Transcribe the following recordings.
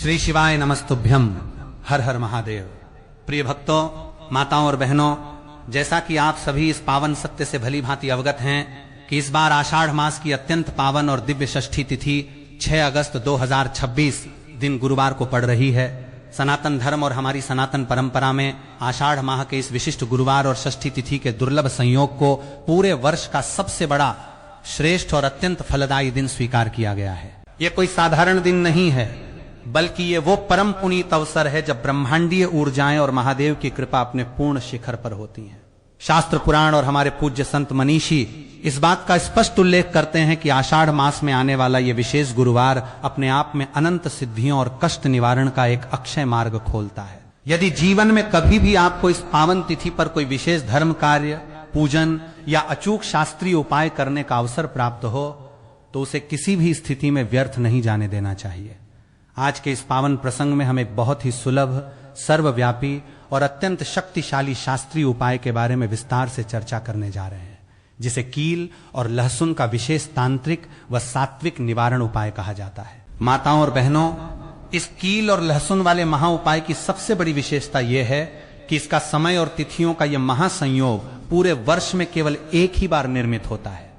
श्री शिवाय नमस्तुभ्यम। हर हर महादेव। प्रिय भक्तों, माताओं और बहनों, जैसा कि आप सभी इस पावन सत्य से भली भांति अवगत हैं कि इस बार आषाढ़ मास की अत्यंत पावन और दिव्य षष्ठी तिथि 6 अगस्त 2026 दिन गुरुवार को पड़ रही है। सनातन धर्म और हमारी सनातन परंपरा में आषाढ़ माह के इस विशिष्ट गुरुवार और षष्ठी तिथि के दुर्लभ संयोग को पूरे वर्ष का सबसे बड़ा, श्रेष्ठ और अत्यंत फलदायी दिन स्वीकार किया गया है। यह कोई साधारण दिन नहीं है, बल्कि ये वो परम पुनीत अवसर है जब ब्रह्मांडीय ऊर्जाएं और महादेव की कृपा अपने पूर्ण शिखर पर होती हैं। शास्त्र पुराण और हमारे पूज्य संत मनीषी इस बात का स्पष्ट उल्लेख करते हैं कि आषाढ़ मास में आने वाला ये विशेष गुरुवार अपने आप में अनंत सिद्धियों और कष्ट निवारण का एक अक्षय मार्ग खोलता है। यदि जीवन में कभी भी आपको इस पावन तिथि पर कोई विशेष धर्म कार्य, पूजन या अचूक शास्त्रीय उपाय करने का अवसर प्राप्त हो तो उसे किसी भी स्थिति में व्यर्थ नहीं जाने देना चाहिए। आज के इस पावन प्रसंग में हम एक बहुत ही सुलभ, सर्वव्यापी और अत्यंत शक्तिशाली शास्त्रीय उपाय के बारे में विस्तार से चर्चा करने जा रहे हैं, जिसे कील और लहसुन का विशेष तांत्रिक व सात्विक निवारण उपाय कहा जाता है। माताओं और बहनों, इस कील और लहसुन वाले महा उपाय की सबसे बड़ी विशेषता यह है कि इसका समय और तिथियों का यह महासंयोग पूरे वर्ष में केवल एक ही बार निर्मित होता है।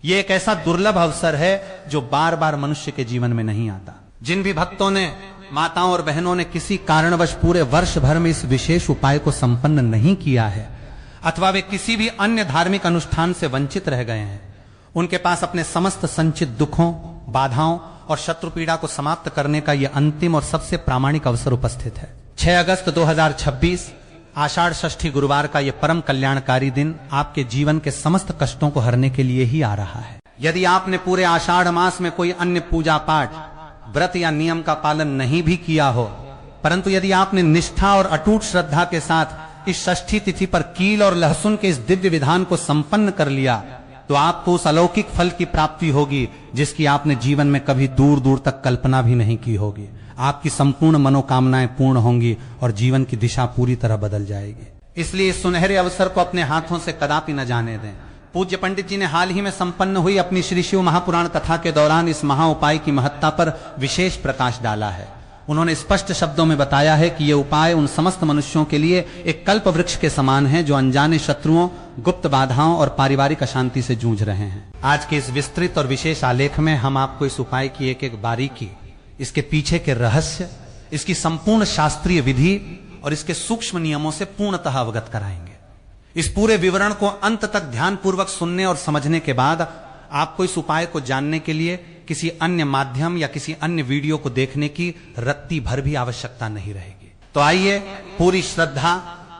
यह एक ऐसा दुर्लभ अवसर है जो बार बार मनुष्य के जीवन में नहीं आता। जिन भी भक्तों ने, माताओं और बहनों ने किसी कारणवश पूरे वर्ष भर में इस विशेष उपाय को संपन्न नहीं किया है, अथवा वे किसी भी अन्य धार्मिक अनुष्ठान से वंचित रह गए हैं, उनके पास अपने समस्त संचित दुखों, बाधाओं और शत्रु पीड़ा को समाप्त करने का यह अंतिम और सबसे प्रामाणिक अवसर उपस्थित है। 6 अगस्त 2026 आषाढ़ षष्ठी गुरुवार का यह परम कल्याणकारी दिन आपके जीवन के समस्त कष्टों को हरने के लिए ही आ रहा है। यदि आपने पूरे आषाढ़ मास में कोई अन्य पूजा पाठ, व्रत या नियम का पालन नहीं भी किया हो, परंतु यदि आपने निष्ठा और अटूट श्रद्धा के साथ इस षष्ठी तिथि पर कील और लहसुन के इस दिव्य विधान को संपन्न कर लिया, तो आपको उस अलौकिक फल की प्राप्ति होगी जिसकी आपने जीवन में कभी दूर दूर तक कल्पना भी नहीं की होगी। आपकी संपूर्ण मनोकामनाएं पूर्ण होंगी और जीवन की दिशा पूरी तरह बदल जाएगी। इसलिए इस सुनहरे अवसर को अपने हाथों से कदापि न जाने दें। पूज्य पंडित जी ने हाल ही में संपन्न हुई अपनी श्री शिव महापुराण कथा के दौरान इस महा उपाय की महत्ता पर विशेष प्रकाश डाला है। उन्होंने स्पष्ट शब्दों में बताया है कि यह उपाय उन समस्त मनुष्यों के लिए एक कल्प वृक्ष के समान है जो अनजाने शत्रुओं, गुप्त बाधाओं और पारिवारिक अशांति से जूझ रहे हैं। आज के इस विस्तृत और विशेष आलेख में हम आपको इस उपाय की एक एक बारीकी, इसके पीछे के रहस्य, इसकी संपूर्ण शास्त्रीय विधि और इसके सूक्ष्म नियमों से पूर्णतः अवगत कराएंगे। इस पूरे विवरण को अंत तक ध्यानपूर्वक सुनने और समझने के बाद आपको इस उपाय को जानने के लिए किसी अन्य माध्यम या किसी अन्य वीडियो को देखने की रत्ती भर भी आवश्यकता नहीं रहेगी। तो आइए पूरी श्रद्धा,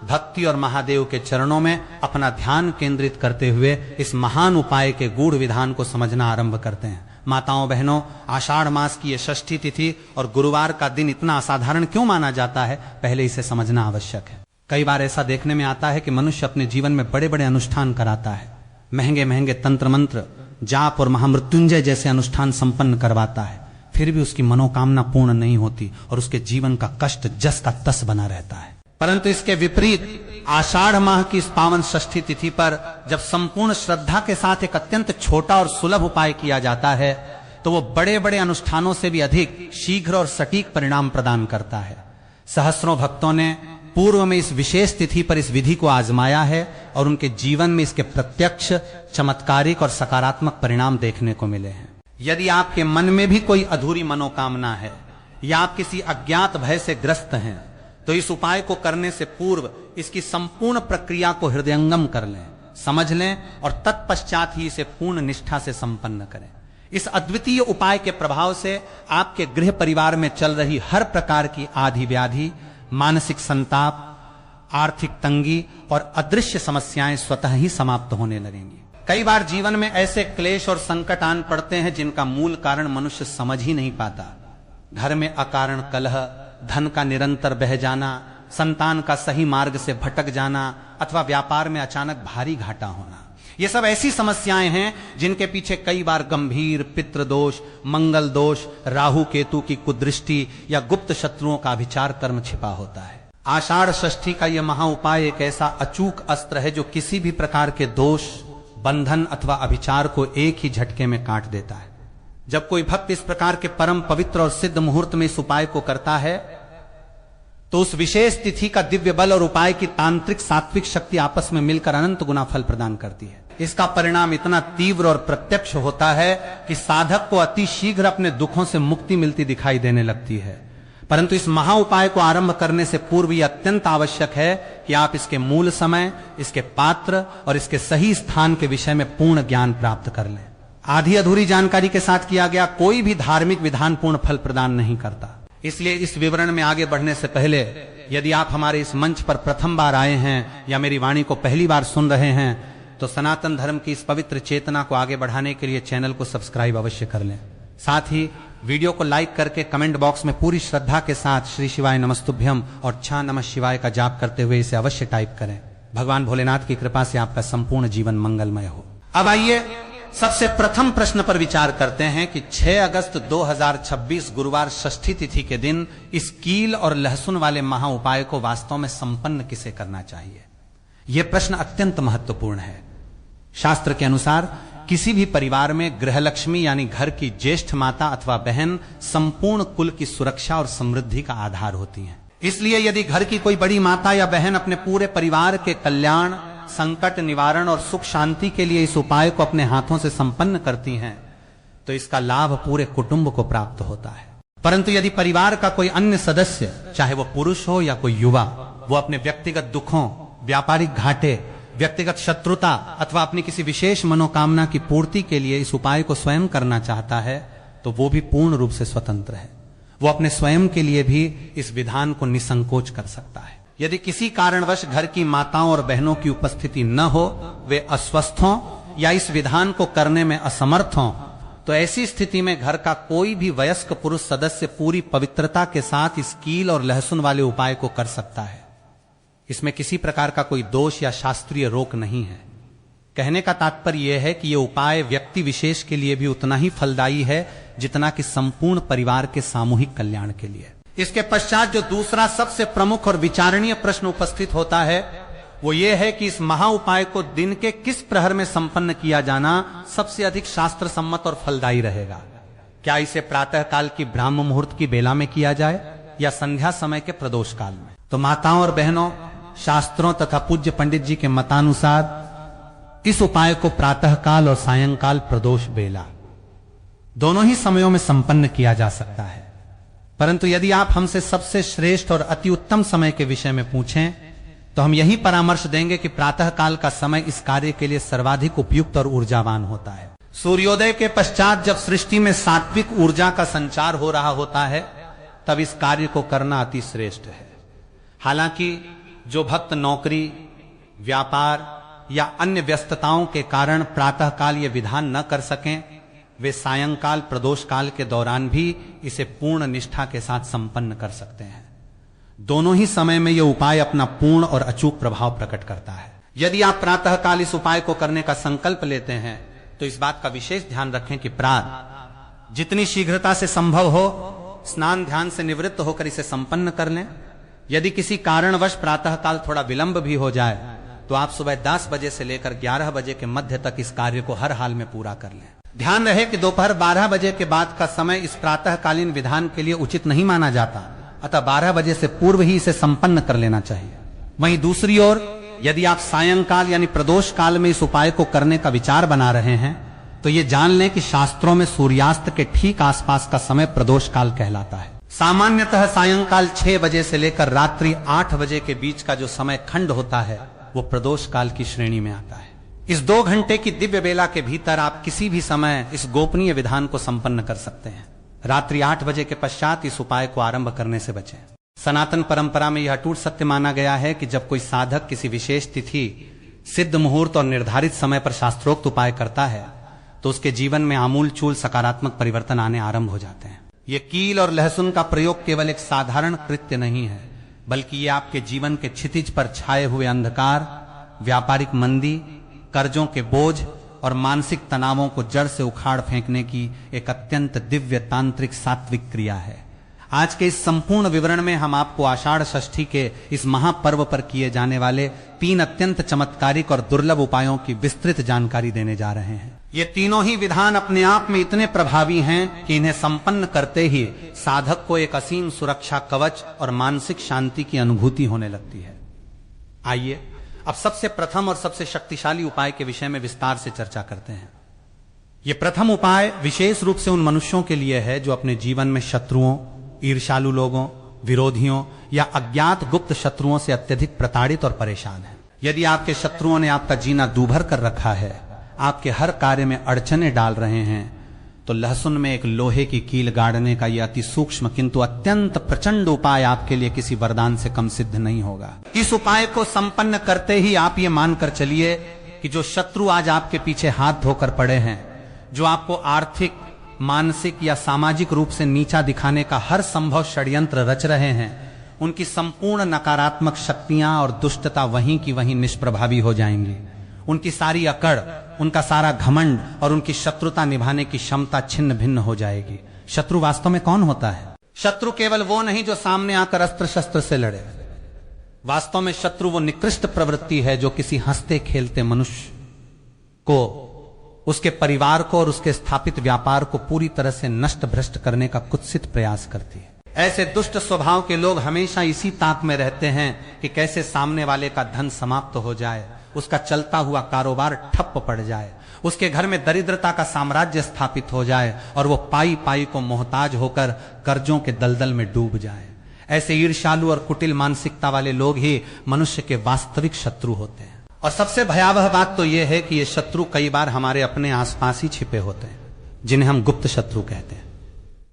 भक्ति और महादेव के चरणों में अपना ध्यान केंद्रित करते हुए इस महान उपाय के गूढ़ विधान को समझना आरंभ करते हैं। माताओं बहनों, आषाढ़ मास की यह षष्ठी तिथि और गुरुवार का दिन इतना असाधारण क्यों माना जाता है, पहले इसे समझना आवश्यक है। कई बार ऐसा देखने में आता है कि मनुष्य अपने जीवन में बड़े बड़े अनुष्ठान कराता है, महंगे महंगे तंत्र मंत्र, जाप और महामृत्युंजय जैसे अनुष्ठान संपन्न करवाता है, फिर भी उसकी मनोकामना पूर्ण नहीं होती और उसके जीवन का कष्ट जस का तस बना रहता है। परंतु इसके विपरीत आषाढ़ माह की इस पावन षष्ठी तिथि पर जब संपूर्ण श्रद्धा के साथ एक अत्यंत छोटा और सुलभ उपाय किया जाता है तो वो बड़े बड़े अनुष्ठानों से भी अधिक शीघ्र और सटीक परिणाम प्रदान करता है। सहस्रों भक्तों ने पूर्व में इस विशेष तिथि पर इस विधि को आजमाया है और उनके जीवन में इसके प्रत्यक्ष, चमत्कारिक और सकारात्मक परिणाम देखने को मिले हैं। यदि आपके मन में भी कोई अधूरी मनोकामना है या आप किसी अज्ञात भय से ग्रस्त हैं, तो इस उपाय को करने से पूर्व इसकी संपूर्ण प्रक्रिया को हृदयंगम कर लें, समझ लें और तत्पश्चात ही इसे पूर्ण निष्ठा से संपन्न करें। इस अद्वितीय उपाय के प्रभाव से आपके गृह परिवार में चल रही हर प्रकार की आदि व्याधि, मानसिक संताप, आर्थिक तंगी और अदृश्य समस्याएं स्वतः ही समाप्त होने लगेंगी। कई बार जीवन में ऐसे क्लेश और संकट आन पड़ते हैं जिनका मूल कारण मनुष्य समझ ही नहीं पाता। घर में अकारण कलह, धन का निरंतर बह जाना, संतान का सही मार्ग से भटक जाना अथवा व्यापार में अचानक भारी घाटा होना, ये सब ऐसी समस्याएं हैं जिनके पीछे कई बार गंभीर पितृदोष, मंगल दोष, राहु केतु की कुदृष्टि या गुप्त शत्रुओं का अभिचार कर्म छिपा होता है। आषाढ़ षष्ठी का यह महा उपाय एक ऐसा अचूक अस्त्र है जो किसी भी प्रकार के दोष, बंधन अथवा अभिचार को एक ही झटके में काट देता है। जब कोई भक्त इस प्रकार के परम पवित्र और सिद्ध मुहूर्त में इस उपाय को करता है तो उस विशेष तिथि का दिव्य बल और उपाय की तांत्रिक सात्विक शक्ति आपस में मिलकर अनंत गुना फल प्रदान करती है। इसका परिणाम इतना तीव्र और प्रत्यक्ष होता है कि साधक को अति शीघ्र अपने दुखों से मुक्ति मिलती दिखाई देने लगती है। परंतु इस महा उपाय को आरंभ करने से पूर्व यह अत्यंत आवश्यक है कि आप इसके मूल समय, इसके पात्र और इसके सही स्थान के विषय में पूर्ण ज्ञान प्राप्त कर लें। आधी अधूरी जानकारी के साथ किया गया कोई भी धार्मिक विधान पूर्ण फल प्रदान नहीं करता। इसलिए इस विवरण में आगे बढ़ने से पहले यदि आप हमारे इस मंच पर प्रथम बार आए हैं या मेरी वाणी को पहली बार सुन रहे हैं तो सनातन धर्म की इस पवित्र चेतना को आगे बढ़ाने के लिए चैनल को सब्सक्राइब अवश्य कर लें। साथ ही वीडियो को लाइक करके कमेंट बॉक्स में पूरी श्रद्धा के साथ श्री शिवाय नमस्तुभ्यम और छा नमः शिवाय का जाप करते हुए इसे अवश्य टाइप करें। भगवान भोलेनाथ की कृपा से आपका संपूर्ण जीवन मंगलमय हो। अब आइए सबसे प्रथम प्रश्न पर विचार करते हैं कि 6 अगस्त 2026 गुरुवार षष्ठी तिथि के दिन इस कील और लहसुन वाले महा उपाय को वास्तव में संपन्न किसे करना चाहिए। यह प्रश्न अत्यंत महत्वपूर्ण है। शास्त्र के अनुसार किसी भी परिवार में गृहलक्ष्मी यानी घर की ज्येष्ठ माता अथवा बहन संपूर्ण कुल की सुरक्षा और समृद्धि का आधार होती हैं। इसलिए यदि घर की कोई बड़ी माता या बहन अपने पूरे परिवार के कल्याण, संकट निवारण और सुख शांति के लिए इस उपाय को अपने हाथों से संपन्न करती हैं तो इसका लाभ पूरे कुटुंब को प्राप्त होता है। परंतु यदि परिवार का कोई अन्य सदस्य, चाहे वो पुरुष हो या कोई युवा, वो अपने व्यक्तिगत दुखों, व्यापारिक घाटे, व्यक्तिगत शत्रुता अथवा अपनी किसी विशेष मनोकामना की पूर्ति के लिए इस उपाय को स्वयं करना चाहता है तो वो भी पूर्ण रूप से स्वतंत्र है। वो अपने स्वयं के लिए भी इस विधान को निसंकोच कर सकता है। यदि किसी कारणवश घर की माताओं और बहनों की उपस्थिति न हो, वे अस्वस्थ हों या इस विधान को करने में असमर्थ हों, तो ऐसी स्थिति में घर का कोई भी वयस्क पुरुष सदस्य पूरी पवित्रता के साथ इस कील और लहसुन वाले उपाय को कर सकता है। इसमें किसी प्रकार का कोई दोष या शास्त्रीय रोक नहीं है। कहने का तात्पर्य यह है कि यह उपाय व्यक्ति विशेष के लिए भी उतना ही फलदायी है जितना कि संपूर्ण परिवार के सामूहिक कल्याण के लिए। इसके पश्चात जो दूसरा सबसे प्रमुख और विचारणीय प्रश्न उपस्थित होता है वो ये है कि इस महा उपाय को दिन के किस प्रहर में संपन्न किया जाना सबसे अधिक शास्त्र सम्मत और फलदायी रहेगा। क्या इसे प्रातः काल की ब्राह्म मुहूर्त की बेला में किया जाए या संध्या समय के प्रदोष काल में? तो माताओं और बहनों, शास्त्रों तथा पूज्य पंडित जी के मतानुसार इस उपाय को प्रातः काल और सायंकाल प्रदोष बेला दोनों ही समयों में संपन्न किया जा सकता है। परंतु यदि आप हमसे सबसे श्रेष्ठ और अति उत्तम समय के विषय में पूछें तो हम यही परामर्श देंगे कि प्रातः काल का समय इस कार्य के लिए सर्वाधिक उपयुक्त और ऊर्जावान होता है। सूर्योदय के पश्चात जब सृष्टि में सात्विक ऊर्जा का संचार हो रहा होता है तब इस कार्य को करना अति श्रेष्ठ है। हालांकि जो भक्त नौकरी, व्यापार या अन्य व्यस्तताओं के कारण प्रातः काल ये विधान न कर सकें, वे सायंकाल प्रदोष काल के दौरान भी इसे पूर्ण निष्ठा के साथ संपन्न कर सकते हैं। दोनों ही समय में यह उपाय अपना पूर्ण और अचूक प्रभाव प्रकट करता है। यदि आप प्रातः काल इस उपाय को करने का संकल्प लेते हैं तो इस बात का विशेष ध्यान रखें कि प्रातः जितनी शीघ्रता से संभव हो स्नान ध्यान से निवृत्त होकर इसे संपन्न कर लें। यदि किसी कारणवश प्रातः काल थोड़ा विलंब भी हो जाए तो आप सुबह 10 बजे से लेकर 11 बजे के मध्य तक इस कार्य को हर हाल में पूरा कर लें। ध्यान रहे कि दोपहर 12 बजे के बाद का समय इस प्रातःकालीन विधान के लिए उचित नहीं माना जाता, अतः 12 बजे से पूर्व ही इसे संपन्न कर लेना चाहिए। वहीं दूसरी ओर यदि आप सायंकाल यानी प्रदोष काल में इस उपाय को करने का विचार बना रहे हैं तो ये जान लें कि शास्त्रों में सूर्यास्त के ठीक आसपास का समय प्रदोष काल कहलाता है। सामान्यतः सायंकाल 6 बजे से लेकर रात्रि 8 बजे के बीच का जो समय खंड होता है वो प्रदोष काल की श्रेणी में आता है। इस 2 घंटे की दिव्य बेला के भीतर आप किसी भी समय इस गोपनीय विधान को संपन्न कर सकते हैं। रात्रि 8 बजे के पश्चात इस उपाय को आरंभ करने से बचें। सनातन परंपरा में यह अटूट सत्य माना गया है कि जब कोई साधक किसी विशेष तिथि, सिद्ध मुहूर्त और निर्धारित समय पर शास्त्रोक्त उपाय करता है तो उसके जीवन में आमूल चूल सकारात्मक परिवर्तन आने आरंभ हो जाते हैं। ये कील और लहसुन का प्रयोग केवल एक साधारण कृत्य नहीं है, बल्कि ये आपके जीवन के क्षितिज पर छाए हुए अंधकार, व्यापारिक मंदी, कर्जों के बोझ और मानसिक तनावों को जड़ से उखाड़ फेंकने की एक अत्यंत दिव्य तांत्रिक सात्विक क्रिया है। आज के इस संपूर्ण विवरण में हम आपको आषाढ़ षष्ठी के इस महापर्व पर किए जाने वाले 3 अत्यंत चमत्कारिक और दुर्लभ उपायों की विस्तृत जानकारी देने जा रहे हैं। ये तीनों ही विधान अपने आप में इतने प्रभावी हैं कि इन्हें संपन्न करते ही साधक को एक असीम सुरक्षा कवच और मानसिक शांति की अनुभूति होने लगती है। आइए अब सबसे प्रथम और सबसे शक्तिशाली उपाय के विषय में विस्तार से चर्चा करते हैं। यह प्रथम उपाय विशेष रूप से उन मनुष्यों के लिए है जो अपने जीवन में शत्रुओं, ईर्ष्यालु लोगों, विरोधियों या अज्ञात गुप्त शत्रुओं से अत्यधिक प्रताड़ित और परेशान हैं। यदि आपके शत्रुओं ने आपका जीना दूभर कर रखा है, आपके हर कार्य में अड़चने डाल रहे हैं, तो लहसुन में एक लोहे की कील गाड़ने का यह अति सूक्ष्म किंतु अत्यंत प्रचंड उपाय आपके लिए किसी वरदान से कम सिद्ध नहीं होगा। इस उपाय को संपन्न करते ही आप ये मानकर चलिए कि जो शत्रु आज आपके पीछे हाथ धोकर पड़े हैं, जो आपको आर्थिक, मानसिक या सामाजिक रूप से नीचा दिखाने का हर संभव षड्यंत्र रच रहे हैं, उनकी संपूर्ण नकारात्मक शक्तियां और दुष्टता वहीं की वहीं निष्प्रभावी हो जाएंगी। उनकी सारी अकड़, उनका सारा घमंड और उनकी शत्रुता निभाने की क्षमता छिन्न भिन्न हो जाएगी। शत्रु वास्तव में कौन होता है? शत्रु केवल वो नहीं जो सामने आकर अस्त्र शस्त्र से लड़े। वास्तव में शत्रु वो निकृष्ट प्रवृत्ति है जो किसी हंसते खेलते मनुष्य को, उसके परिवार को और उसके स्थापित व्यापार को पूरी तरह से नष्ट भ्रष्ट करने का कुत्सित प्रयास करती है। ऐसे दुष्ट स्वभाव के लोग हमेशा इसी ताक में रहते हैं कि कैसे सामने वाले का धन समाप्त हो जाए, उसका चलता हुआ कारोबार ठप पड़ जाए, उसके घर में दरिद्रता का साम्राज्य स्थापित हो जाए और वो पाई पाई को मोहताज होकर कर्जों के दलदल में डूब जाए। ऐसे ईर्ष्यालु और कुटिल मानसिकता वाले लोग ही मनुष्य के वास्तविक शत्रु होते हैं। और सबसे भयावह बात तो यह है कि ये शत्रु कई बार हमारे अपने आसपास ही छिपे होते हैं, जिन्हें हम गुप्त शत्रु कहते हैं।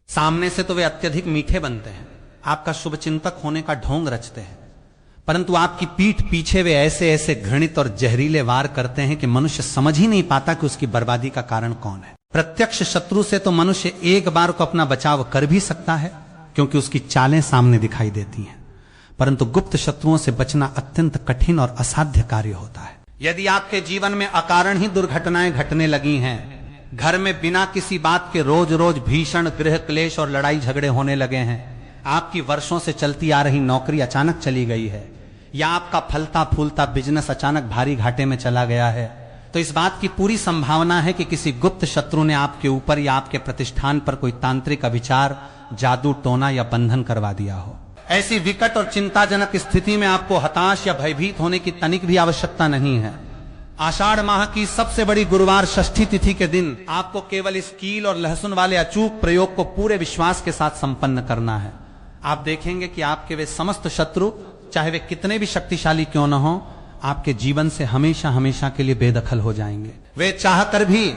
सामने से तो वे अत्यधिक मीठे बनते हैं, आपका शुभचिंतक होने का ढोंग रचते हैं, परंतु आपकी पीठ पीछे वे ऐसे ऐसे घृणित और जहरीले वार करते हैं कि मनुष्य समझ ही नहीं पाता कि उसकी बर्बादी का कारण कौन है। प्रत्यक्ष शत्रु से तो मनुष्य एक बार को अपना बचाव कर भी सकता है क्योंकि उसकी चालें सामने दिखाई देती हैं, परंतु गुप्त शत्रुओं से बचना अत्यंत कठिन और असाध्य कार्य होता है। यदि आपके जीवन में अकारण ही दुर्घटनाएं घटने लगी हैं, घर में बिना किसी बात के रोज रोज भीषण गृह क्लेश और लड़ाई झगड़े होने लगे हैं, आपकी वर्षों से चलती आ रही नौकरी अचानक चली गई है, या आपका फलता फूलता बिजनेस अचानक भारी घाटे में चला गया है, तो इस बात की पूरी संभावना है कि किसी गुप्त शत्रु ने आपके ऊपर या आपके प्रतिष्ठान पर कोई तांत्रिक अभिचार, जादू टोना या बंधन करवा दिया हो। ऐसी विकट और चिंताजनक स्थिति में आपको हताश या भयभीत होने की तनिक भी आवश्यकता नहीं है। आषाढ़ माह की सबसे बड़ी गुरुवार षष्ठी तिथि के दिन आपको केवल इस कील और लहसुन वाले अचूक प्रयोग को पूरे विश्वास के साथ संपन्न करना है। आप देखेंगे कि आपके वे समस्त शत्रु, चाहे वे कितने भी शक्तिशाली क्यों न हो, आपके जीवन से हमेशा हमेशा के लिए बेदखल हो जाएंगे। वे चाहकर भी,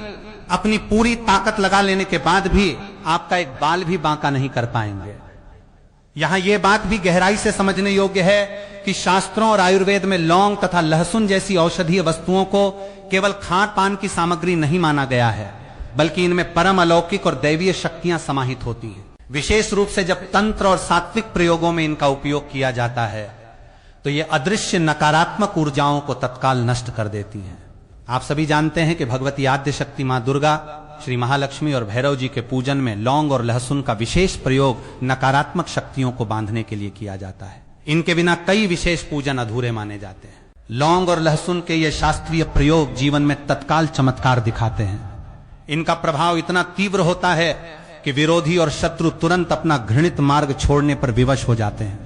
अपनी पूरी ताकत लगा लेने के बाद भी आपका एक बाल भी बांका नहीं कर पाएंगे। यहां यह बात भी गहराई से समझने योग्य है कि शास्त्रों और आयुर्वेद में लौंग तथा लहसुन जैसी औषधीय वस्तुओं को केवल खान पान की सामग्री नहीं माना गया है, बल्कि इनमें परम अलौकिक और दैवीय शक्तियां समाहित होती हैं। विशेष रूप से जब तंत्र और सात्विक प्रयोगों में इनका उपयोग किया जाता है तो ये अदृश्य नकारात्मक ऊर्जाओं को तत्काल नष्ट कर देती हैं। आप सभी जानते हैं कि भगवती आद्य शक्ति मां दुर्गा, श्री महालक्ष्मी और भैरव जी के पूजन में लौंग और लहसुन का विशेष प्रयोग नकारात्मक शक्तियों को बांधने के लिए किया जाता है। इनके बिना कई विशेष पूजन अधूरे माने जाते हैं। लौंग और लहसुन के ये शास्त्रीय प्रयोग जीवन में तत्काल चमत्कार दिखाते हैं। इनका प्रभाव इतना तीव्र होता है कि विरोधी और शत्रु तुरंत अपना घृणित मार्ग छोड़ने पर विवश हो जाते हैं।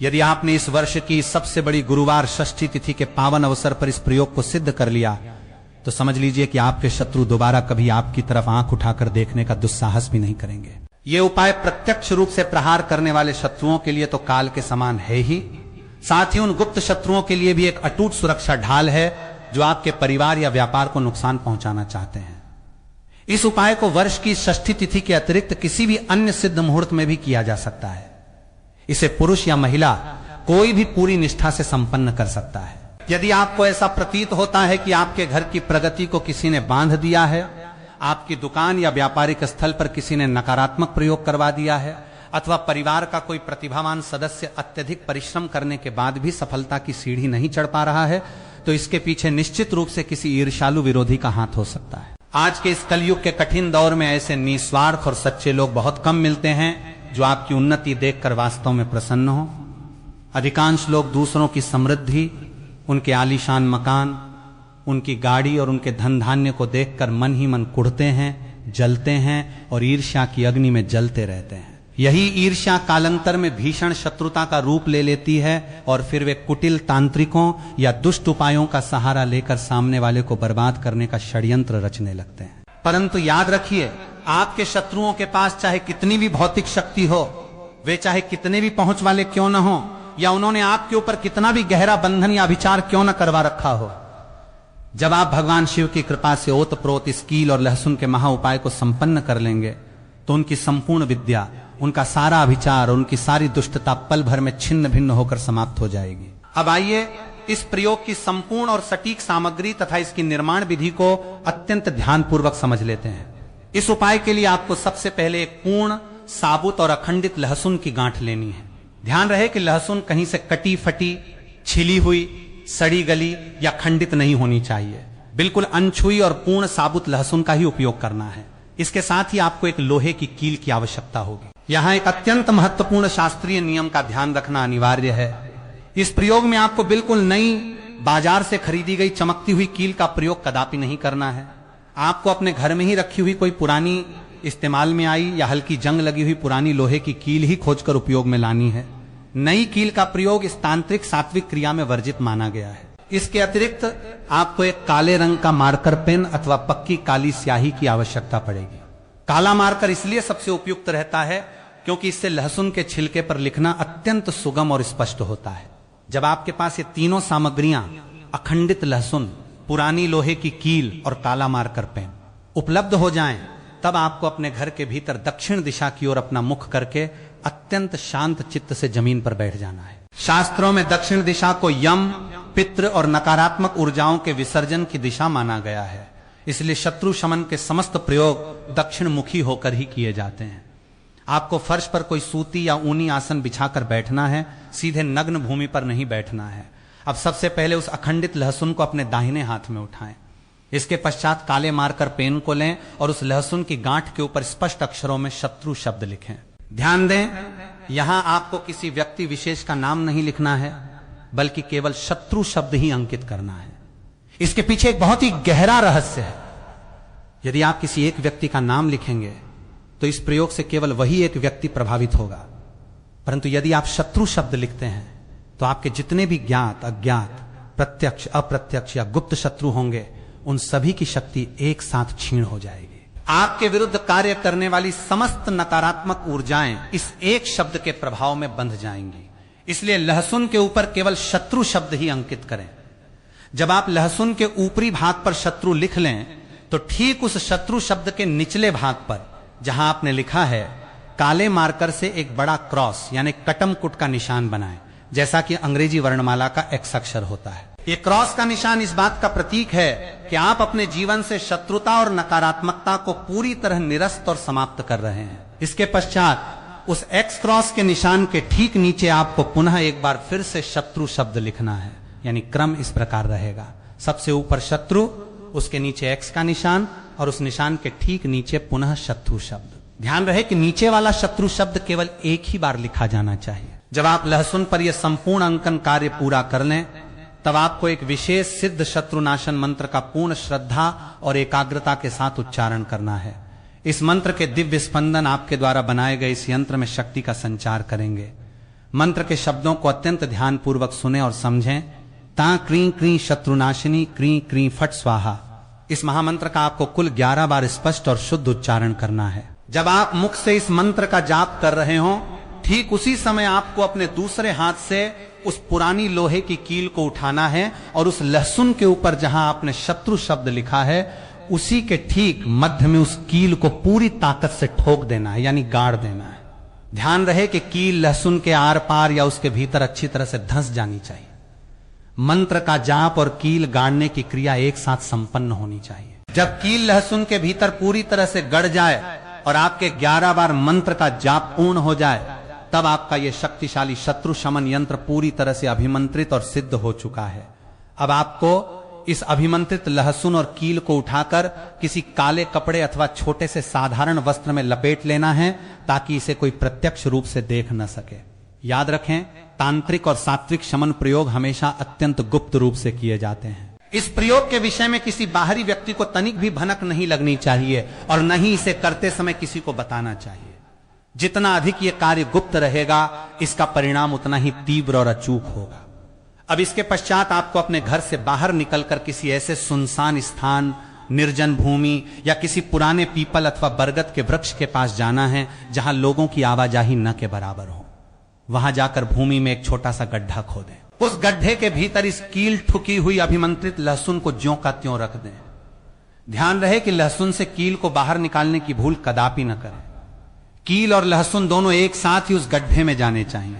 यदि आपने इस वर्ष की सबसे बड़ी गुरुवार षष्ठी तिथि के पावन अवसर पर इस प्रयोग को सिद्ध कर लिया तो समझ लीजिए कि आपके शत्रु दोबारा कभी आपकी तरफ आंख उठाकर देखने का दुस्साहस भी नहीं करेंगे। यह उपाय प्रत्यक्ष रूप से प्रहार करने वाले शत्रुओं के लिए तो काल के समान है ही, साथ ही उन गुप्त शत्रुओं के लिए भी एक अटूट सुरक्षा ढाल है जो आपके परिवार या व्यापार को नुकसान पहुंचाना चाहते हैं। इस उपाय को वर्ष की षष्ठी तिथि के अतिरिक्त किसी भी अन्य सिद्ध मुहूर्त में भी किया जा सकता है। इसे पुरुष या महिला कोई भी पूरी निष्ठा से संपन्न कर सकता है। यदि आपको ऐसा प्रतीत होता है कि आपके घर की प्रगति को किसी ने बांध दिया है, आपकी दुकान या व्यापारिक स्थल पर किसी ने नकारात्मक प्रयोग करवा दिया है, अथवा परिवार का कोई प्रतिभावान सदस्य अत्यधिक परिश्रम करने के बाद भी सफलता की सीढ़ी नहीं चढ़ पा रहा है, तो इसके पीछे निश्चित रूप से किसी ईर्ष्यालु विरोधी का हाथ हो सकता है। आज के इस कलयुग के कठिन दौर में ऐसे निस्वार्थ और सच्चे लोग बहुत कम मिलते हैं जो आपकी उन्नति देखकर वास्तव में प्रसन्न हो। अधिकांश लोग दूसरों की समृद्धि, उनके आलीशान मकान, उनकी गाड़ी और उनके धन धान्य को देखकर मन ही मन कुढ़ते हैं, जलते हैं और ईर्ष्या की अग्नि में जलते रहते हैं। यही ईर्ष्या कालांतर में भीषण शत्रुता का रूप ले लेती है और फिर वे कुटिल तांत्रिकों या दुष्ट उपायों का सहारा लेकर सामने वाले को बर्बाद करने का षड्यंत्र रचने लगते हैं। परंतु याद रखिए, आपके शत्रुओं के पास चाहे कितनी भी भौतिक शक्ति हो, वे चाहे कितने भी पहुंच वाले क्यों न हो, या उन्होंने आपके ऊपर कितना भी गहरा बंधन या विचार क्यों न करवा रखा हो, जब आप भगवान शिव की कृपा से ओत प्रोत इस कील और लहसुन के महा उपाय को संपन्न कर लेंगे तो उनकी संपूर्ण विद्या, उनका सारा अभिचार, उनकी सारी दुष्टता पल भर में छिन्न भिन्न होकर समाप्त हो जाएगी। अब आइए इस प्रयोग की संपूर्ण और सटीक सामग्री तथा इसकी निर्माण विधि को अत्यंत ध्यानपूर्वक समझ लेते हैं। इस उपाय के लिए आपको सबसे पहले एक पूर्ण साबुत और अखंडित लहसुन की गांठ लेनी है। ध्यान रहे कि लहसुन कहीं से कटी फटी, छिली हुई, सड़ी गली या खंडित नहीं होनी चाहिए। बिल्कुल अनछुई और पूर्ण साबुत लहसुन का ही उपयोग करना है। इसके साथ ही आपको एक लोहे की कील की आवश्यकता होगी। यहां एक अत्यंत महत्वपूर्ण शास्त्रीय नियम का ध्यान रखना अनिवार्य है। इस प्रयोग में आपको बिल्कुल नई बाजार से खरीदी गई चमकती हुई कील का प्रयोग कदापि नहीं करना है। आपको अपने घर में ही रखी हुई कोई पुरानी इस्तेमाल में आई या हल्की जंग लगी हुई पुरानी लोहे की कील ही खोजकर उपयोग में लानी है। नई कील का प्रयोग इस तांत्रिक सात्विक क्रिया में वर्जित माना गया है। इसके अतिरिक्त आपको एक काले रंग का मार्कर पेन अथवा पक्की काली स्याही की आवश्यकता पड़ेगी। काला मार्कर इसलिए सबसे उपयुक्त रहता है क्योंकि इससे लहसुन के छिलके पर लिखना अत्यंत सुगम और स्पष्ट होता है। जब आपके पास ये तीनों सामग्रियां, अखंडित लहसुन, पुरानी लोहे की कील और काला मार्कर पेन उपलब्ध हो जाएं, तब आपको अपने घर के भीतर दक्षिण दिशा की ओर अपना मुख करके अत्यंत शांत चित्त से जमीन पर बैठ जाना है। शास्त्रों में दक्षिण दिशा को यम, पितृ और नकारात्मक ऊर्जाओं के विसर्जन की दिशा माना गया है। इसलिए शत्रु शमन के समस्त प्रयोग दक्षिण मुखी होकर ही किए जाते हैं। आपको फर्श पर कोई सूती या ऊनी आसन बिछाकर बैठना है, सीधे नग्न भूमि पर नहीं बैठना है। अब सबसे पहले उस अखंडित लहसुन को अपने दाहिने हाथ में उठाएं। इसके पश्चात काले मार्कर पेन को लें और उस लहसुन की गांठ के ऊपर स्पष्ट अक्षरों में शत्रु शब्द लिखें। ध्यान दें, यहां आपको किसी व्यक्ति विशेष का नाम नहीं लिखना है, बल्कि केवल शत्रु शब्द ही अंकित करना है। इसके पीछे एक बहुत ही गहरा रहस्य है। यदि आप किसी एक व्यक्ति का नाम लिखेंगे तो इस प्रयोग से केवल वही एक व्यक्ति प्रभावित होगा, परंतु यदि आप शत्रु शब्द लिखते हैं तो आपके जितने भी ज्ञात, अज्ञात, प्रत्यक्ष, अप्रत्यक्ष या गुप्त शत्रु होंगे, उन सभी की शक्ति एक साथ क्षीण हो जाएगी। आपके विरुद्ध कार्य करने वाली समस्त नकारात्मक ऊर्जाएं इस एक शब्द के प्रभाव में बंध जाएंगी। इसलिए लहसुन के ऊपर केवल शत्रु शब्द ही अंकित करें। जब आप लहसुन के ऊपरी भाग पर शत्रु लिख लें तो ठीक उस शत्रु शब्द के निचले भाग पर जहां आपने लिखा है, काले मार्कर से एक बड़ा क्रॉस यानी कटमकुट का निशान बनाएं, जैसा कि अंग्रेजी वर्णमाला का एक्स अक्षर होता है। ये क्रॉस का निशान इस बात का प्रतीक है कि आप अपने जीवन से शत्रुता और नकारात्मकता को पूरी तरह निरस्त और समाप्त कर रहे हैं। इसके पश्चात उस एक्स क्रॉस के निशान के ठीक नीचे आपको पुनः एक बार फिर से शत्रु शब्द लिखना है। यानी क्रम इस प्रकार रहेगा, सबसे ऊपर शत्रु, उसके नीचे एक्स का निशान और उस निशान के ठीक नीचे पुनः शत्रु शब्द। ध्यान रहे कि नीचे वाला शत्रु शब्द केवल एक ही बार लिखा जाना चाहिए। जब आप लहसुन पर यह संपूर्ण अंकन कार्य पूरा कर लें, तब आपको एक विशेष सिद्ध शत्रुनाशन मंत्र का पूर्ण श्रद्धा और एकाग्रता के साथ उच्चारण करना है। इस मंत्र के दिव्य स्पंदन आपके द्वारा बनाए गए इस यंत्र में शक्ति का संचार करेंगे। मंत्र के शब्दों को अत्यंत ध्यानपूर्वक सुने और समझें। ता क्री क्री शत्रुनाशिनी क्री क्री फट स्वाहा। इस महामंत्र का आपको कुल 11 बार स्पष्ट और शुद्ध उच्चारण करना है। जब आप मुख से इस मंत्र का जाप कर रहे हो, ठीक उसी समय आपको अपने दूसरे हाथ से उस पुरानी लोहे की कील को उठाना है और उस लहसुन के ऊपर जहां आपने शत्रु शब्द लिखा है, उसी के ठीक मध्य में उस कील को पूरी ताकत से ठोक देना है, यानी गाड़ देना है। ध्यान रहे कि कील लहसुन के आर पार या उसके भीतर अच्छी तरह से धंस जानी चाहिए। मंत्र का जाप और कील गाड़ने की क्रिया एक साथ संपन्न होनी चाहिए। जब कील लहसुन के भीतर पूरी तरह से गड़ जाए और आपके 11 बार मंत्र का जाप पूर्ण हो जाए, तब आपका यह शक्तिशाली शत्रु शमन यंत्र पूरी तरह से अभिमंत्रित और सिद्ध हो चुका है। अब आपको इस अभिमंत्रित लहसुन और कील को उठाकर किसी काले कपड़े अथवा छोटे से साधारण वस्त्र में लपेट लेना है, ताकि इसे कोई प्रत्यक्ष रूप से देख न सके। याद रखें, तांत्रिक और सात्विक शमन प्रयोग हमेशा अत्यंत गुप्त रूप से किए जाते हैं। इस प्रयोग के विषय में किसी बाहरी व्यक्ति को तनिक भी भनक नहीं लगनी चाहिए और न ही इसे करते समय किसी को बताना चाहिए। जितना अधिक ये कार्य गुप्त रहेगा, इसका परिणाम उतना ही तीव्र और अचूक होगा। अब इसके पश्चात आपको अपने घर से बाहर निकलकर किसी ऐसे सुनसान स्थान, निर्जन भूमि या किसी पुराने पीपल अथवा बरगद के वृक्ष के पास जाना है जहां लोगों की आवाजाही न के बराबर हो। वहां जाकर भूमि में एक छोटा सा गड्ढा खोदें। उस गड्ढे के भीतर इस कील ठुकी हुई अभिमंत्रित लहसुन को ज्यों का त्यों रख दें। ध्यान रहे कि लहसुन से कील को बाहर निकालने की भूल कदापि न करें। कील और लहसुन दोनों एक साथ ही उस गड्ढे में जाने चाहिए।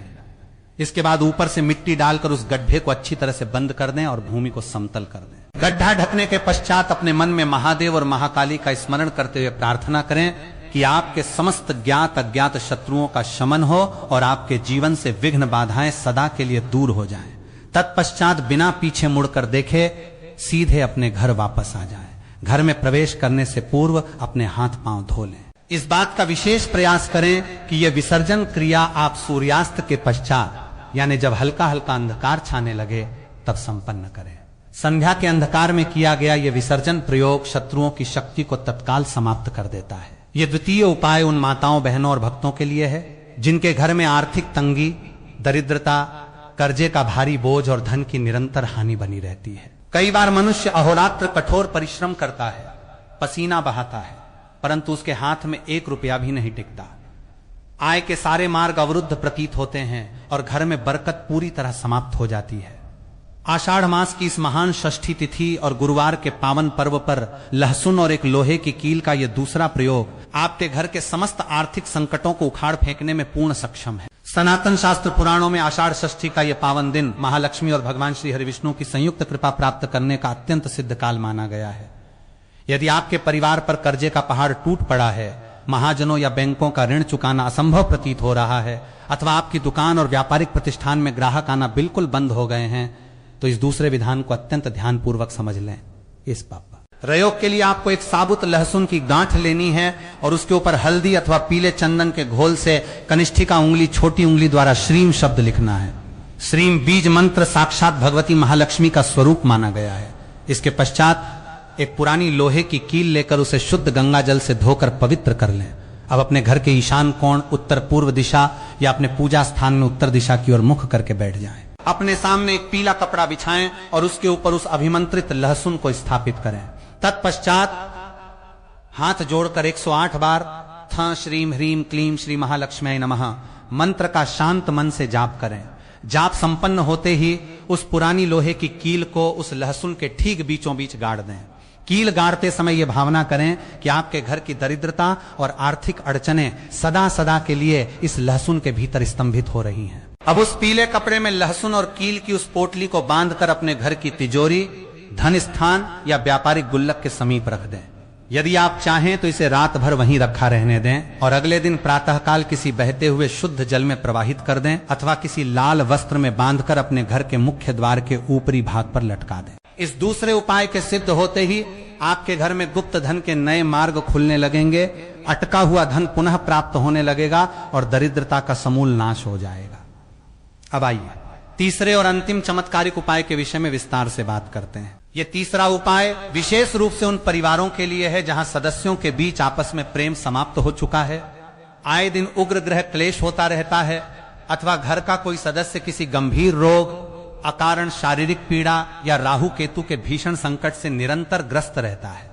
इसके बाद ऊपर से मिट्टी डालकर उस गड्ढे को अच्छी तरह से बंद कर दें और भूमि को समतल कर दें। गड्ढा ढकने के पश्चात अपने मन में महादेव और महाकाली का स्मरण करते हुए प्रार्थना करें कि आपके समस्त ज्ञात अज्ञात शत्रुओं का शमन हो और आपके जीवन से विघ्न बाधाएं सदा के लिए दूर हो जाएं। तत्पश्चात बिना पीछे मुड़कर देखे सीधे अपने घर वापस आ जाएं। घर में प्रवेश करने से पूर्व अपने हाथ पांव धो लें। इस बात का विशेष प्रयास करें कि यह विसर्जन क्रिया आप सूर्यास्त के पश्चात, यानी जब हल्का हल्का अंधकार छाने लगे, तब संपन्न करें। संध्या के अंधकार में किया गया यह विसर्जन प्रयोग शत्रुओं की शक्ति को तत्काल समाप्त कर देता है। यह द्वितीय उपाय उन माताओं, बहनों और भक्तों के लिए है जिनके घर में आर्थिक तंगी, दरिद्रता, कर्जे का भारी बोझ और धन की निरंतर हानि बनी रहती है। कई बार मनुष्य अहोरात्र कठोर परिश्रम करता है, पसीना बहाता है, परंतु उसके हाथ में 1 रुपया भी नहीं टिकता। आय के सारे मार्ग अवरुद्ध प्रतीत होते हैं और घर में बरकत पूरी तरह समाप्त हो जाती है। आषाढ़ मास की इस महान षष्ठी तिथि और गुरुवार के पावन पर्व पर लहसुन और एक लोहे की कील का यह दूसरा प्रयोग आपके घर के समस्त आर्थिक संकटों को उखाड़ फेंकने में पूर्ण सक्षम है। सनातन शास्त्र पुराणों में आषाढ़ षष्ठी का यह पावन दिन महालक्ष्मी और भगवान श्री हरिविष्णु की संयुक्त कृपा प्राप्त करने का अत्यंत सिद्ध काल माना गया है। यदि आपके परिवार पर कर्जे का पहाड़ टूट पड़ा है, महाजनों या बैंकों का ऋण चुकाना असंभव प्रतीत हो रहा है, अथवा आपकी दुकान और व्यापारिक प्रतिष्ठान में ग्राहक आना बिल्कुल बंद हो गए हैं, तो इस दूसरे विधान को अत्यंत ध्यानपूर्वक समझ लें। इस पापा प्रयोग के लिए आपको एक साबुत लहसुन की गांठ लेनी है और उसके ऊपर हल्दी अथवा पीले चंदन के घोल से कनिष्ठिका उंगली, छोटी उंगली द्वारा श्रीम शब्द लिखना है। श्रीम बीज मंत्र साक्षात भगवती महालक्ष्मी का स्वरूप माना गया है। इसके पश्चात एक पुरानी लोहे की कील लेकर उसे शुद्ध गंगा जल से धोकर पवित्र कर लें। अब अपने घर के ईशान कोण, उत्तर पूर्व दिशा या अपने पूजा स्थान में उत्तर दिशा की ओर मुख करके बैठ जाएं। अपने सामने एक पीला कपड़ा बिछाएं और उसके ऊपर उस अभिमंत्रित लहसुन को स्थापित करें। तत्पश्चात हाथ जोड़कर 108 बार थ श्रीम ह्रीम क्लीम श्री महालक्ष्मी नमः मंत्र का शांत मन से जाप करें। जाप संपन्न होते ही उस पुरानी लोहे की कील को उस लहसुन के ठीक बीचों बीच गाड़ दें। कील गाड़ते समय यह भावना करें कि आपके घर की दरिद्रता और आर्थिक अड़चनें सदा सदा के लिए इस लहसुन के भीतर स्तंभित हो रही हैं। अब उस पीले कपड़े में लहसुन और कील की उस पोटली को बांधकर अपने घर की तिजोरी, धन स्थान या व्यापारिक गुल्लक के समीप रख दें। यदि आप चाहें तो इसे रात भर वहीं रखा रहने दें और अगले दिन प्रातःकाल किसी बहते हुए शुद्ध जल में प्रवाहित कर दें अथवा किसी लाल वस्त्र में बांधकर अपने घर के मुख्य द्वार के ऊपरी भाग पर लटका दें। इस दूसरे उपाय के सिद्ध होते ही आपके घर में गुप्त धन के नए मार्ग खुलने लगेंगे, अटका हुआ धन पुनः प्राप्त होने लगेगा और दरिद्रता का समूल नाश हो जाएगा। अब आइए तीसरे और अंतिम चमत्कारिक उपाय के विषय में विस्तार से बात करते हैं। यह तीसरा उपाय विशेष रूप से उन परिवारों के लिए है जहां सदस्यों के बीच आपस में प्रेम समाप्त हो चुका है, आए दिन उग्र ग्रह क्लेश होता रहता है, अथवा घर का कोई सदस्य किसी गंभीर रोग, अकारण शारीरिक पीड़ा या राहु केतु के भीषण संकट से निरंतर ग्रस्त रहता है।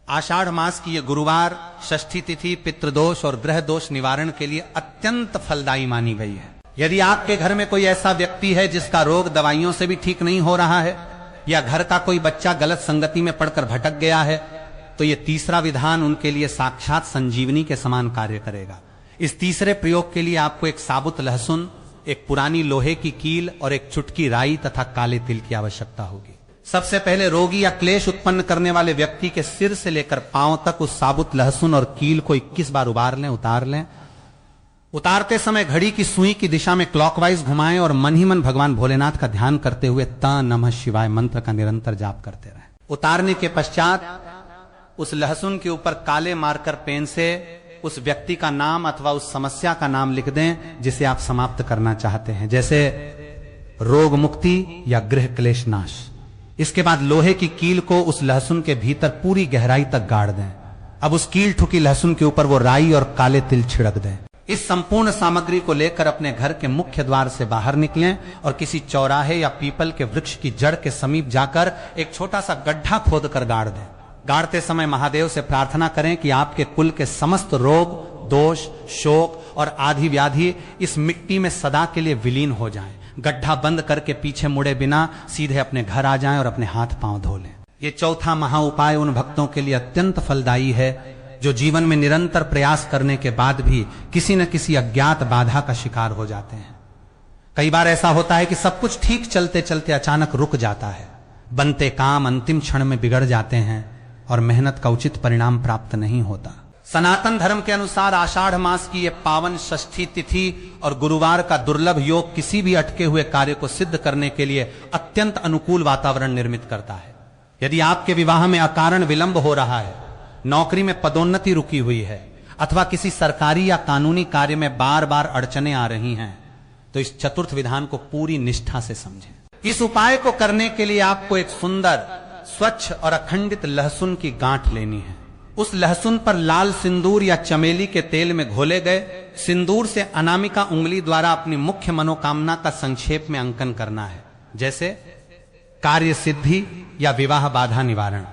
आषाढ़ मास की यह गुरुवार षष्ठी तिथि पितृदोष और ग्रह दोष निवारण के लिए अत्यंत फलदायी मानी गई है। यदि आपके घर में कोई ऐसा व्यक्ति है जिसका रोग दवाइयों से भी ठीक नहीं हो रहा है या घर का कोई बच्चा गलत संगति में पड़कर भटक गया है, तो यह तीसरा विधान उनके लिए साक्षात संजीवनी के समान कार्य करेगा। इस तीसरे प्रयोग के लिए आपको एक साबुत लहसुन, एक पुरानी लोहे की कील और एक चुटकी राई तथा काले तिल की आवश्यकता होगी। सबसे पहले रोगी या क्लेश उत्पन्न करने वाले व्यक्ति के सिर से लेकर पांव तक उस साबुत लहसुन और कील को 21 बार उबार लें, उतार लें। उतारते समय घड़ी की सुई की दिशा में क्लॉकवाइज घुमाएं और मन ही मन भगवान भोलेनाथ का ध्यान करते हुए ता नमः शिवाय मंत्र का निरंतर जाप करते रहें। उतारने के पश्चात उस लहसुन के ऊपर काले मार्कर पेन से उस व्यक्ति का नाम अथवा उस समस्या का नाम लिख दें जिसे आप समाप्त करना चाहते हैं, जैसे रोग मुक्ति या गृह क्लेश नाश। इसके बाद लोहे की कील को उस लहसुन के भीतर पूरी गहराई तक गाड़ दें। अब उस कील ठुकी लहसुन के ऊपर वो राई और काले तिल छिड़क दें। इस संपूर्ण सामग्री को लेकर अपने घर के मुख्य द्वार से बाहर निकलें और किसी चौराहे या पीपल के वृक्ष की जड़ के समीप जाकर एक छोटा सा गड्ढा खोद कर गाड़ दें। गाड़ते समय महादेव से प्रार्थना करें कि आपके कुल के समस्त रोग, दोष, शोक और आदि व्याधि इस मिट्टी में सदा के लिए विलीन हो जाएं। गड्ढा बंद करके पीछे मुड़े बिना सीधे अपने घर आ जाएं और अपने हाथ पांव धो लें। ये चौथा महा उपाय उन भक्तों के लिए अत्यंत फलदायी है जो जीवन में निरंतर प्रयास करने के बाद भी किसी न किसी अज्ञात बाधा का शिकार हो जाते हैं। कई बार ऐसा होता है कि सब कुछ ठीक चलते चलते अचानक रुक जाता है, बनते काम अंतिम क्षण में बिगड़ जाते हैं और मेहनत का उचित परिणाम प्राप्त नहीं होता। सनातन धर्म के अनुसार आषाढ़ मास की यह पावन षष्ठी तिथि और गुरुवार का दुर्लभ योग किसी भी अटके हुए कार्य को सिद्ध करने के लिए अत्यंत अनुकूल वातावरण निर्मित करता है। यदि आपके विवाह में अकारण विलंब हो रहा है, नौकरी में पदोन्नति रुकी हुई है अथवा किसी सरकारी या कानूनी कार्य में बार बार अड़चने आ रही हैं, तो इस चतुर्थ विधान को पूरी निष्ठा से समझें। इस उपाय को करने के लिए आपको एक सुंदर, स्वच्छ और अखंडित लहसुन की गांठ लेनी है। उस लहसुन पर लाल सिंदूर या चमेली के तेल में घोले गए सिंदूर से अनामिका उंगली द्वारा अपनी मुख्य मनोकामना का संक्षेप में अंकन करना है, जैसे कार्य सिद्धि या विवाह बाधा निवारण।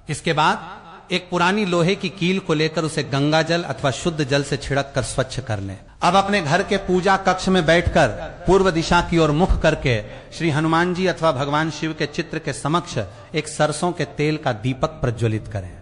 इसके बाद एक पुरानी लोहे की कील को लेकर उसे गंगा जल अथवा शुद्ध जल से छिड़क कर स्वच्छ कर लें। अब अपने घर के पूजा कक्ष में बैठकर पूर्व दिशा की ओर मुख करके श्री हनुमान जी अथवा भगवान शिव के चित्र के समक्ष एक सरसों के तेल का दीपक प्रज्वलित करें।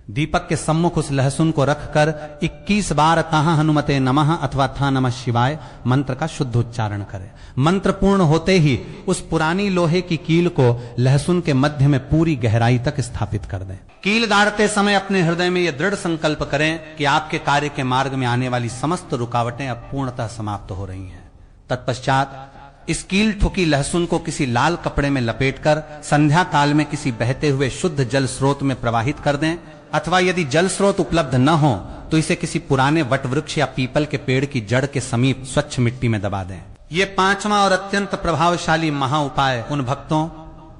दीपक के सम्मुख उस लहसुन को रखकर 21 बार तहाँ हनुमते नमः अथवा था नमः शिवाय मंत्र का शुद्ध उच्चारण करें। मंत्र पूर्ण होते ही उस पुरानी लोहे की कील को लहसुन के मध्य में पूरी गहराई तक स्थापित कर दें। कील गाड़ते समय अपने हृदय में यह दृढ़ संकल्प करें कि आपके कार्य के मार्ग में आने वाली समस्त रुकावटें अब पूर्णतः समाप्त हो रही हैं। तत्पश्चात इस कील ठुकी लहसुन को किसी लाल कपड़े में लपेटकर संध्या काल में किसी बहते हुए शुद्ध जल स्रोत में प्रवाहित कर दें, अथवा यदि जल स्रोत उपलब्ध न हो तो इसे किसी पुराने वट वृक्ष या पीपल के पेड़ की जड़ के समीप स्वच्छ मिट्टी में दबा दें। ये पांचवा और अत्यंत प्रभावशाली महा उपाय उन भक्तों,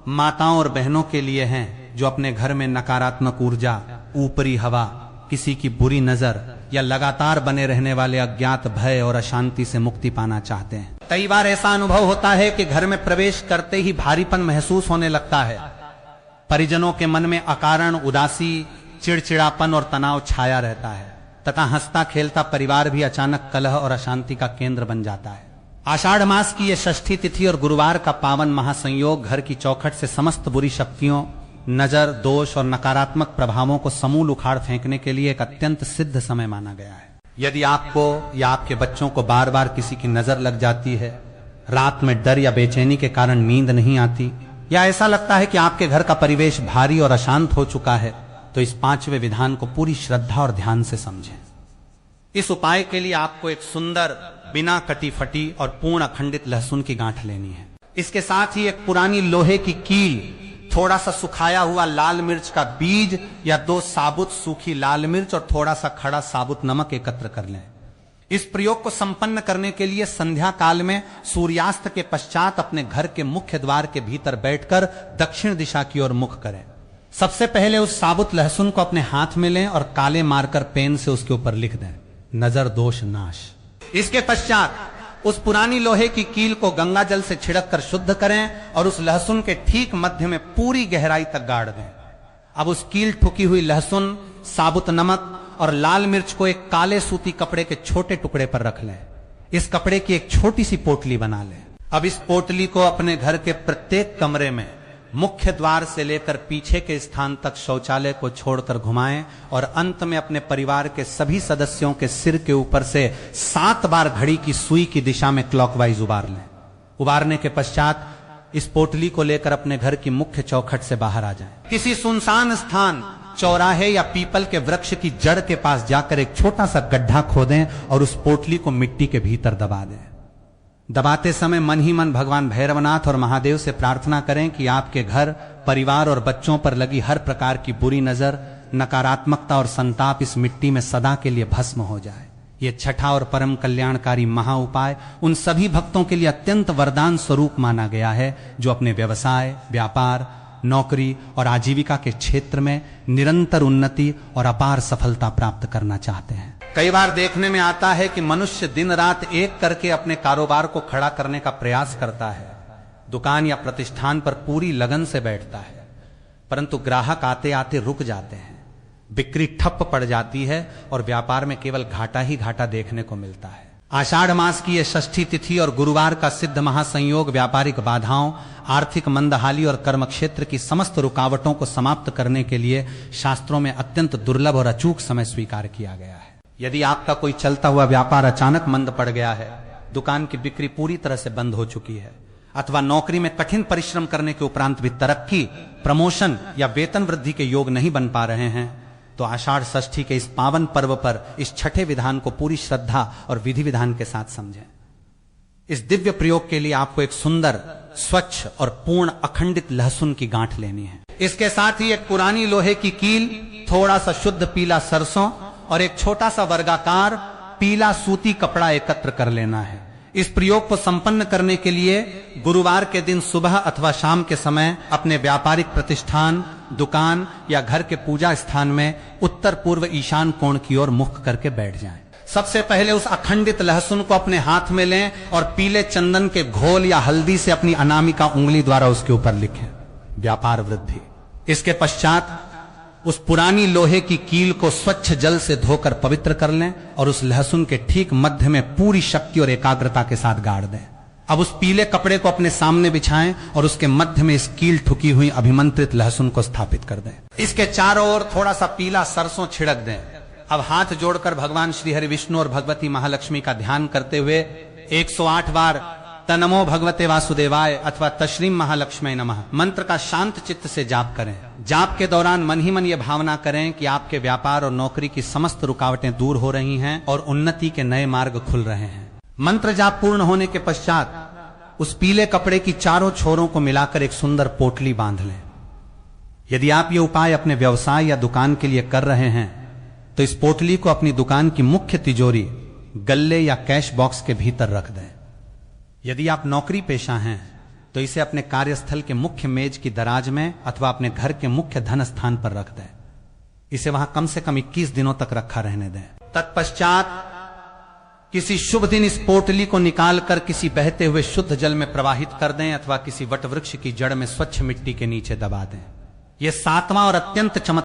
माताओं और बहनों के लिए हैं जो अपने घर में नकारात्मक ऊर्जा, ऊपरी हवा, किसी की बुरी नजर या लगातार बने रहने वाले अज्ञात भय और अशांति से मुक्ति पाना चाहते हैं। कई बार ऐसा अनुभव होता है कि घर में प्रवेश करते ही भारीपन महसूस होने लगता है। परिजनों के मन में अकारण उदासी, चिड़चिड़ापन और तनाव छाया रहता है तथा हंसता खेलता परिवार भी अचानक कलह और अशांति का केंद्र बन जाता है। आषाढ़ मास की यह षष्ठी तिथि और गुरुवार का पावन महासंयोग घर की चौखट से समस्त बुरी शक्तियों, नजर, दोष और नकारात्मक प्रभावों को समूल उखाड़ फेंकने के लिए एक अत्यंत सिद्ध समय माना गया है। यदि आपको या आपके बच्चों को बार बार किसी की नजर लग जाती है, रात में डर या बेचैनी के कारण नींद नहीं आती, या ऐसा लगता है कि आपके घर का परिवेश भारी और अशांत हो चुका है, तो इस पांचवें विधान को पूरी श्रद्धा और ध्यान से समझें। इस उपाय के लिए आपको एक सुंदर, बिना कटी फटी और पूर्ण अखंडित लहसुन की गांठ लेनी है। इसके साथ ही एक पुरानी लोहे की कील, थोड़ा सा सुखाया हुआ लाल मिर्च का बीज या 2 साबुत सूखी लाल मिर्च और थोड़ा सा खड़ा साबुत नमक एकत्र कर लें। इस प्रयोग को संपन्न करने के लिए संध्या काल में सूर्यास्त के पश्चात अपने घर के मुख्य द्वार के भीतर बैठकर दक्षिण दिशा की ओर मुख करें। सबसे पहले उस साबुत लहसुन को अपने हाथ में लें और काले मार्कर पेन से उसके ऊपर लिख दें, नजर दोष नाश। इसके पश्चात उस पुरानी लोहे की कील को गंगा जल से छिड़क कर शुद्ध करें और उस लहसुन के ठीक मध्य में पूरी गहराई तक गाड़ दें। अब उस कील ठुकी हुई लहसुन, साबुत नमक और लाल मिर्च को एक काले सूती कपड़े के छोटे टुकड़े पर रख लें। इस कपड़े की एक छोटी सी पोटली बना लें। अब इस पोटली को अपने घर के प्रत्येक कमरे में मुख्य द्वार से लेकर पीछे के स्थान तक शौचालय को छोड़कर घुमाएं और अंत में अपने परिवार के सभी सदस्यों के सिर के ऊपर से 7 बार घड़ी की सुई की दिशा में क्लॉकवाइज उबार लें। उबारने के पश्चात इस पोटली को लेकर अपने घर की मुख्य चौखट से बाहर आ जाएं। किसी सुनसान स्थान, चौराहे या पीपल के वृक्ष की जड़ के पास जाकर एक छोटा सा गड्ढा खोदें और उस पोटली को मिट्टी के भीतर दबा दें। दबाते समय मन ही मन भगवान भैरवनाथ और महादेव से प्रार्थना करें कि आपके घर, परिवार और बच्चों पर लगी हर प्रकार की बुरी नजर, नकारात्मकता और संताप इस मिट्टी में सदा के लिए भस्म हो जाए। ये छठा और परम कल्याणकारी महा उपाय उन सभी भक्तों के लिए अत्यंत वरदान स्वरूप माना गया है जो अपने व्यवसाय, व्यापार नौकरी और आजीविका के क्षेत्र में निरंतर उन्नति और अपार सफलता प्राप्त करना चाहते हैं। कई बार देखने में आता है कि मनुष्य दिन रात एक करके अपने कारोबार को खड़ा करने का प्रयास करता है, दुकान या प्रतिष्ठान पर पूरी लगन से बैठता है, परंतु ग्राहक आते आते रुक जाते हैं, बिक्री ठप पड़ जाती है और व्यापार में केवल घाटा ही घाटा देखने को मिलता है। आषाढ़ मास की यह षष्ठी तिथि और गुरुवार का सिद्ध महासंयोग व्यापारिक बाधाओं, आर्थिक मंदहाली और कर्म क्षेत्र की समस्त रुकावटों को समाप्त करने के लिए शास्त्रों में अत्यंत दुर्लभ और अचूक समय स्वीकार किया गया है। यदि आपका कोई चलता हुआ व्यापार अचानक मंद पड़ गया है, दुकान की बिक्री पूरी तरह से बंद हो चुकी है, अथवा नौकरी में कठिन परिश्रम करने के उपरांत भी तरक्की, प्रमोशन या वेतन वृद्धि के योग नहीं बन पा रहे हैं, तो आषाढ़ षष्ठी के इस पावन पर्व पर इस छठे विधान को पूरी श्रद्धा और विधि विधान के साथ समझें। इस दिव्य प्रयोग के लिए आपको एक सुंदर, स्वच्छ और पूर्ण अखंडित लहसुन की गांठ लेनी है। इसके साथ ही एक पुरानी लोहे की कील, थोड़ा सा शुद्ध पीला सरसों और एक छोटा सा वर्गाकार पीला सूती कपड़ा एकत्र कर लेना है। इस प्रयोग को संपन्न करने के लिए गुरुवार के दिन सुबह अथवा शाम के समय अपने व्यापारिक प्रतिष्ठान, दुकान या घर के पूजा स्थान में उत्तर पूर्व ईशान कोण की ओर मुख करके बैठ जाएं। सबसे पहले उस अखंडित लहसुन को अपने हाथ में लें और पीले चंदन के घोल या हल्दी से अपनी अनामिका उंगली द्वारा उसके ऊपर लिखें, व्यापार वृद्धि। इसके पश्चात उस पुरानी लोहे की कील को स्वच्छ जल से धोकर पवित्र कर लें और उस लहसुन के ठीक मध्य में पूरी शक्ति और एकाग्रता के साथ गाड़ दें। अब उस पीले कपड़े को अपने सामने बिछाएं और उसके मध्य में इस कील ठुकी हुई अभिमंत्रित लहसुन को स्थापित कर दें। इसके चारों ओर थोड़ा सा पीला सरसों छिड़क दें। अब हाथ जोड़कर भगवान श्री हरि विष्णु और भगवती महालक्ष्मी का ध्यान करते हुए 108 बार तनमो भगवते वासुदेवाय अथवा तश्रीम महालक्ष्मी नमः मंत्र का शांत चित्त से जाप करें। जाप के दौरान मन ही मन ये भावना करें कि आपके व्यापार और नौकरी की समस्त रुकावटें दूर हो रही हैं और उन्नति के नए मार्ग खुल रहे हैं। मंत्र जाप पूर्ण होने के पश्चात उस पीले कपड़े की चारों छोरों को मिलाकर एक सुंदर पोटली बांध लें। यदि आप ये उपाय अपने व्यवसाय या दुकान के लिए कर रहे हैं तो इस पोटली को अपनी दुकान की मुख्य तिजोरी, गल्ले या कैश बॉक्स के भीतर रख दें। यदि आप नौकरी पेशा हैं तो इसे अपने कार्यस्थल के मुख्य मेज की दराज में अथवा अपने घर के मुख्य धन स्थान पर रख दें। इसे वहां कम से कम 21 दिनों तक रखा रहने दें। तत्पश्चात किसी शुभ दिन इस पोटली को निकालकर किसी बहते हुए शुद्ध जल में प्रवाहित कर दें अथवा किसी वट वृक्ष की जड़ में स्वच्छ मिट्टी के नीचे दबा दें। यह 7वां और अत्यंत चमत्कार